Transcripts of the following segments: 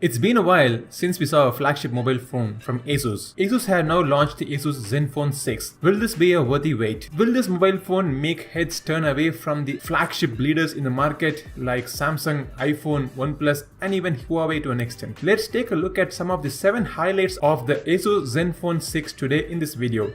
It's been a while since we saw a flagship mobile phone from Asus. Asus have now launched the Asus Zenfone 6. Will this be a worthy wait? Will this mobile phone make heads turn away from the flagship leaders in the market like Samsung, iPhone, OnePlus and even Huawei to an extent? Let's take a look at some of the 7 highlights of the Asus Zenfone 6 today in this video.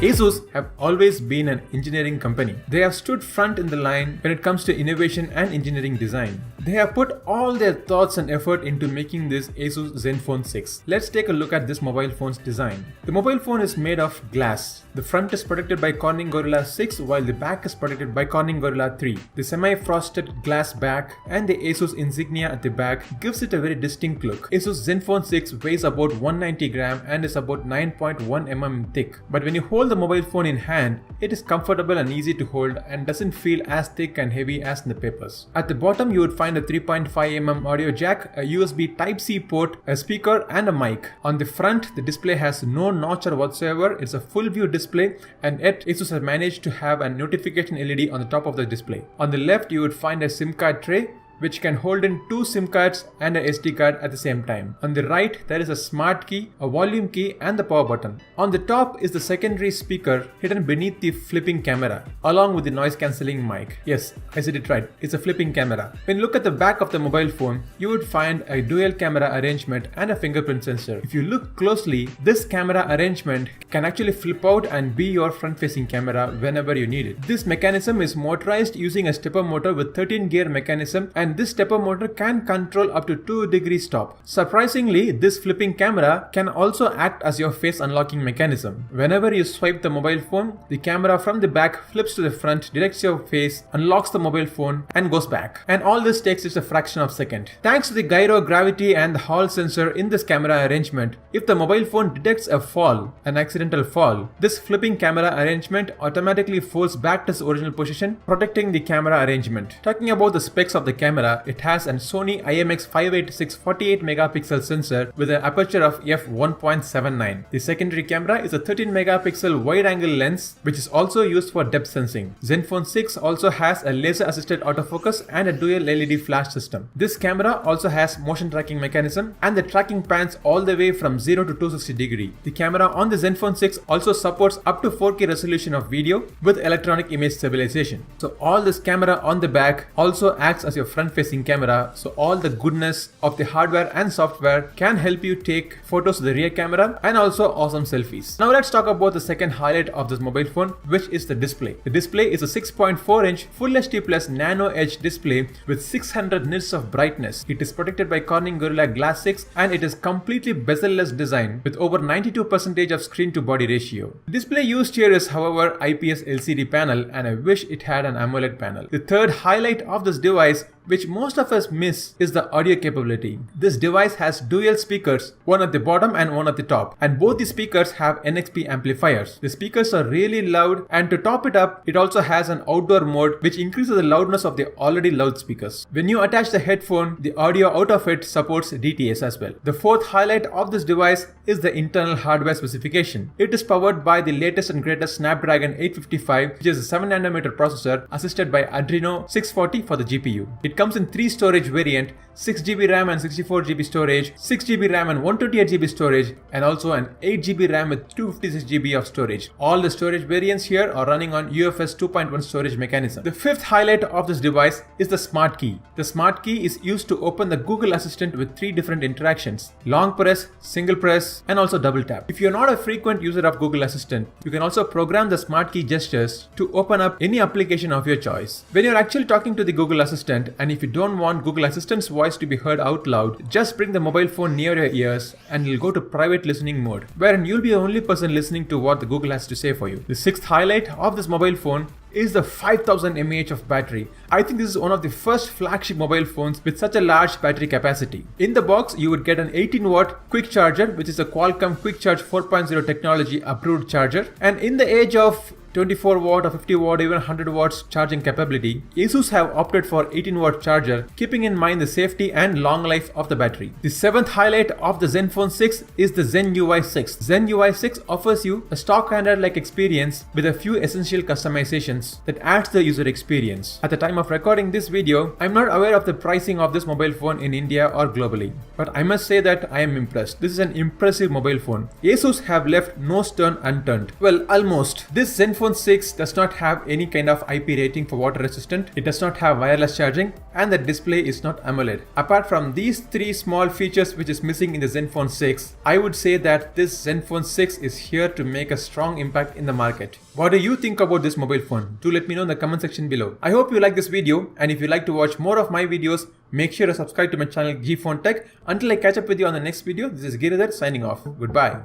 Asus have always been an engineering company. They have stood front in the line when it comes to innovation and engineering design. They have put all their thoughts and effort into making this Asus Zenfone 6. Let's take a look at this mobile phone's design. The mobile phone is made of glass. The front is protected by Corning Gorilla 6 while the back is protected by Corning Gorilla 3. The semi-frosted glass back and the Asus insignia at the back gives it a very distinct look. Asus Zenfone 6 weighs about 190 gram and is about 9.1 mm thick. But when you hold the mobile phone in hand, it is comfortable and easy to hold and doesn't feel as thick and heavy as in the papers. At the bottom you would find a 3.5 mm audio jack, a USB Type-C port, a speaker and a mic. On the front, the display has no notcher whatsoever. It's a full view display and yet Asus has managed to have a notification LED on the top of the display. On the left you would find a SIM card tray which can hold in 2 SIM cards and a SD card at the same time. On the right, there is a smart key, a volume key and the power button. On the top is the secondary speaker hidden beneath the flipping camera, along with the noise cancelling mic. Yes, I said it right, it's a flipping camera. When you look at the back of the mobile phone, you would find a dual camera arrangement and a fingerprint sensor. If you look closely, this camera arrangement can actually flip out and be your front-facing camera whenever you need it. This mechanism is motorized using a stepper motor with 13-gear mechanism, and this stepper motor can control up to 2-degree stop. Surprisingly, this flipping camera can also act as your face unlocking mechanism. Whenever you swipe the mobile phone, the camera from the back flips to the front, detects your face, unlocks the mobile phone and goes back. And all this takes just a fraction of a second. Thanks to the gyro gravity and the Hall sensor in this camera arrangement, if the mobile phone detects a fall, an accidental fall, this flipping camera arrangement automatically folds back to its original position, protecting the camera arrangement. Talking about the specs of the camera, it has a Sony IMX586 48 megapixel sensor with an aperture of f1.79. The secondary camera is a 13 megapixel wide angle lens which is also used for depth sensing. Zenfone 6 also has a laser assisted autofocus and a dual LED flash system. This camera also has motion tracking mechanism and the tracking pans all the way from 0 to 260 degree. The camera on the Zenfone 6 also supports up to 4K resolution of video with electronic image stabilization. So all this camera on the back also acts as your front-facing camera, so all the goodness of the hardware and software can help you take photos with the rear camera and also awesome selfies. Now let's talk about the second highlight of this mobile phone, which is the display. The display is a 6.4-inch Full HD Plus NanoEdge display with 600 nits of brightness. It is protected by Corning Gorilla Glass 6 and it is completely bezel-less design with over 92% of screen-to-body ratio. The display used here is, however, IPS LCD panel and I wish it had an AMOLED panel. The third highlight of this device, which most of us miss, is the audio capability. This device has dual speakers, one at the bottom and one at the top, and both the speakers have NxP amplifiers. The speakers are really loud, and to top it up, it also has an outdoor mode which increases the loudness of the already loud speakers. When you attach the headphone, the audio out of it supports DTS as well. The fourth highlight of this device is the internal hardware specification. It is powered by the latest and greatest Snapdragon 855, which is a 7nm processor assisted by Adreno 640 for the GPU. It comes in 3 storage variant, 6GB RAM and 64GB storage, 6GB RAM and 128GB storage, and also an 8GB RAM with 256GB of storage. All the storage variants here are running on UFS 2.1 storage mechanism. The fifth highlight of this device is the smart key. The smart key is used to open the Google Assistant with 3 different interactions: long press, single press, and also double tap. If you're not a frequent user of Google Assistant, you can also program the smart key gestures to open up any application of your choice. When you're actually talking to the Google Assistant, and if you don't want Google Assistant's voice to be heard out loud, just bring the mobile phone near your ears and you'll go to private listening mode, wherein you'll be the only person listening to what the Google has to say for you. The sixth highlight of this mobile phone is the 5000 mAh of battery. I think this is one of the first flagship mobile phones with such a large battery capacity. In the box, you would get an 18-watt quick charger, which is a Qualcomm QuickCharge 4.0 technology approved charger. And in the age of 24 watt or 50 watt, even 100 watts charging capability, Asus have opted for 18 watt charger, keeping in mind the safety and long life of the battery. The seventh highlight of the Zenfone 6 is the Zen UI 6. Zen UI 6 offers you a stock Android-like experience with a few essential customizations that adds the user experience. At the time of recording this video, I'm not aware of the pricing of this mobile phone in India or globally, but I must say that I am impressed. This is an impressive mobile phone. Asus have left no stone unturned. Well, almost. This Zenfone 6 does not have any kind of IP rating for water resistant. It does not have wireless charging, and the display is not AMOLED. Apart from these three small features which is missing in the Zenfone 6, I would say that this Zenfone 6 is here to make a strong impact in the market. What do you think about this mobile phone? Do let me know in the comment section below. I hope you like this video, and if you like to watch more of my videos, make sure to subscribe to my channel G Phone Tech. Until I catch up with you on the next video, this is Giridhar signing off. Goodbye.